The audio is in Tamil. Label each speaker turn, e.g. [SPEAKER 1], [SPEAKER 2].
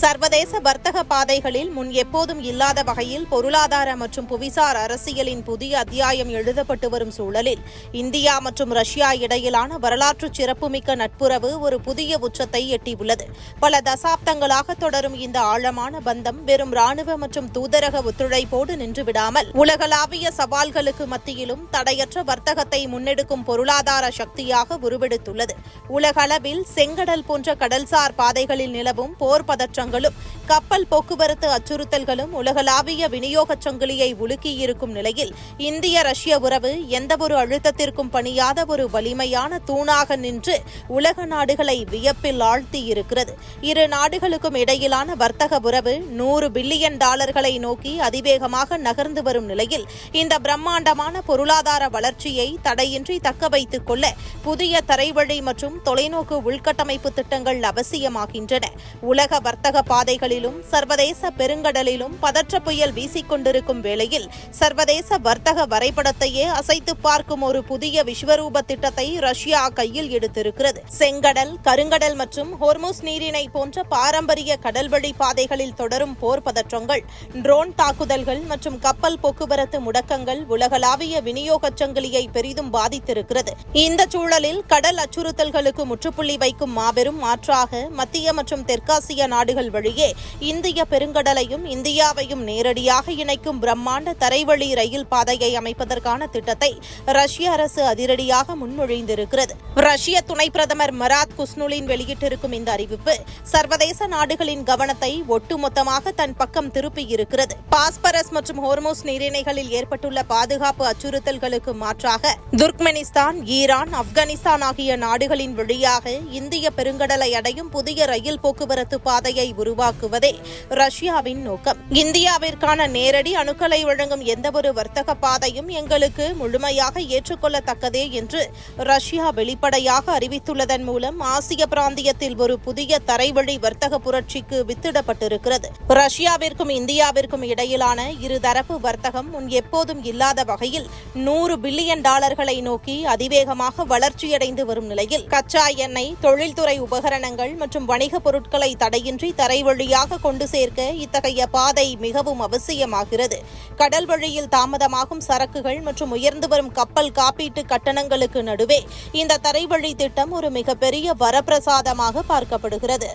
[SPEAKER 1] சர்வதேச வர்த்தக பாதைகளில் முன் எப்போதும் இல்லாத வகையில் பொருளாதார மற்றும் புவிசார் அரசியலின் புதிய அத்தியாயம் எழுதப்பட்டு வரும் சூழலில் இந்தியா மற்றும் ரஷ்யா இடையிலான வரலாற்று சிறப்புமிக்க நட்புறவு ஒரு புதிய உச்சத்தை எட்டியுள்ளது. பல தசாப்தங்களாக தொடரும் இந்த ஆழமான பந்தம் வெறும் ராணுவ மற்றும் தூதரக ஒத்துழைப்போடு நின்றுவிடாமல் உலகளாவிய சவால்களுக்கு மத்தியிலும் தடையற்ற வர்த்தகத்தை முன்னெடுக்கும் பொருளாதார சக்தியாக உருவெடுத்துள்ளது. உலகளவில் செங்கடல் போன்ற கடல்சார் பாதைகளில் நிலவும் போர் பதற்றங்களும் கப்பல் போக்குவரத்து அச்சுறுத்தல்களும் உலகளாவிய விநியோகச் சங்கிலியை உலுக்கியிருக்கும் நிலையில் இந்திய ரஷ்ய உறவு எந்தவொரு அழுத்தத்திற்கும் பணியாத ஒரு வலிமையான தூணாக நின்று உலக நாடுகளை வியப்பில் ஆழ்த்தியிருக்கிறது. இரு நாடுகளுக்கும் இடையிலான வர்த்தக உறவு $100 பில்லியன் நோக்கி அதிவேகமாக நகர்ந்து வரும் நிலையில் இந்த பிரம்மாண்டமான பொருளாதார வளர்ச்சியை தடையின்றி தக்க வைத்துக் கொள்ள புதிய தரைவழி மற்றும் தொலைநோக்கு உள்கட்டமைப்பு திட்டங்கள் அவசியமாகின்றன. உலக வர்த்தக பாதைகளிலும் சர்வதேச பெருங்கடலிலும் பதற்ற புயல் வீசிக்கொண்டிருக்கும் வேளையில் சர்வதேச வர்த்தக வரைபடத்தையே அசைத்து பார்க்கும் ஒரு புதிய விஸ்வரூப திட்டத்தை ரஷ்யா கையில் எடுத்திருக்கிறது. செங்கடல், கருங்கடல் மற்றும் ஹோர்முஸ் நீரிணை போன்ற பாரம்பரிய கடல்வழி பாதைகளில் தொடரும் போர் பதற்றங்கள், ட்ரோன் தாக்குதல்கள் மற்றும் கப்பல் போக்குவரத்து முடக்கங்கள் உலகளாவிய விநியோகச் சங்கிலியை பெரிதும் பாதித்திருக்கிறது. இந்த சூழலில் கடல் அச்சுறுத்தல்களுக்கு முற்றுப்புள்ளி வைக்கும் மாபெரும் மாற்றாக மத்திய மற்றும் தெற்காசிய நாடுகள் வழியே இந்திய பெருங்கடலையும் இந்தியாவையும் நேரடியாக இணைக்கும் பிரம்மாண்ட தரைவழி ரயில் பாதையை அமைப்பதற்கான திட்டத்தை ரஷ்ய அரசு அதிரடியாக முன்மொழிந்திருக்கிறது. ரஷ்ய துணை பிரதமர் மராத் குஸ்னுலின் வெளியிட்டிருக்கும் இந்த அறிவிப்பு சர்வதேச நாடுகளின் கவனத்தை ஒட்டுமொத்தமாக தன் பக்கம் திருப்பியிருக்கிறது. பாஸ்பரஸ் மற்றும் ஹோர்முஸ் நீரிணைகளில் ஏற்பட்டுள்ள பாதுகாப்பு அச்சுறுத்தல்களுக்கு மாற்றாக துர்க்மெனிஸ்தான், ஈரான், ஆப்கானிஸ்தான் ஆகிய நாடுகளின் வழியாக இந்திய பெருங்கடலை அடையும் புதிய ரயில் போக்குவரத்து பாதையை உருவாக்குவதே ரஷ்யாவின் நோக்கம். இந்தியாவிற்கான நேரடி அணுக்களை வழங்கும் எந்தவொரு வர்த்தக பாதையும் எங்களுக்கு முழுமையாக ஏற்றுக்கொள்ளத்தக்கதே என்று ரஷ்யா வெளிப்படையாக அறிவித்துள்ளதன் மூலம் ஆசிய பிராந்தியத்தில் ஒரு புதிய தரைவழி வர்த்தக புரட்சிக்கு வித்திடப்பட்டிருக்கிறது. ரஷ்யாவிற்கும் இந்தியாவிற்கும் இடையிலான இருதரப்பு வர்த்தகம் முன் எப்போதும் இல்லாத வகையில் $100 பில்லியன் நோக்கி அதிவேகமாக வளர்ச்சியடைந்து வரும் நிலையில் கச்சா எண்ணெய், தொழில்துறை உபகரணங்கள் மற்றும் வணிக பொருட்களை தடையின்றி தரை வழியாக கொண்டு சேர்க்க இத்தகைய பாதை மிகவும் அவசியமாகிறது. கடல் வழியில் தாமதமாகும் சரக்குகள் மற்றும் உயர்ந்து வரும் கப்பல் காப்பீட்டு கட்டணங்களுக்கு நடுவே இந்த தரைவழி திட்டம் ஒரு மிகப்பெரிய வரப்பிரசாதமாக பார்க்கப்படுகிறது.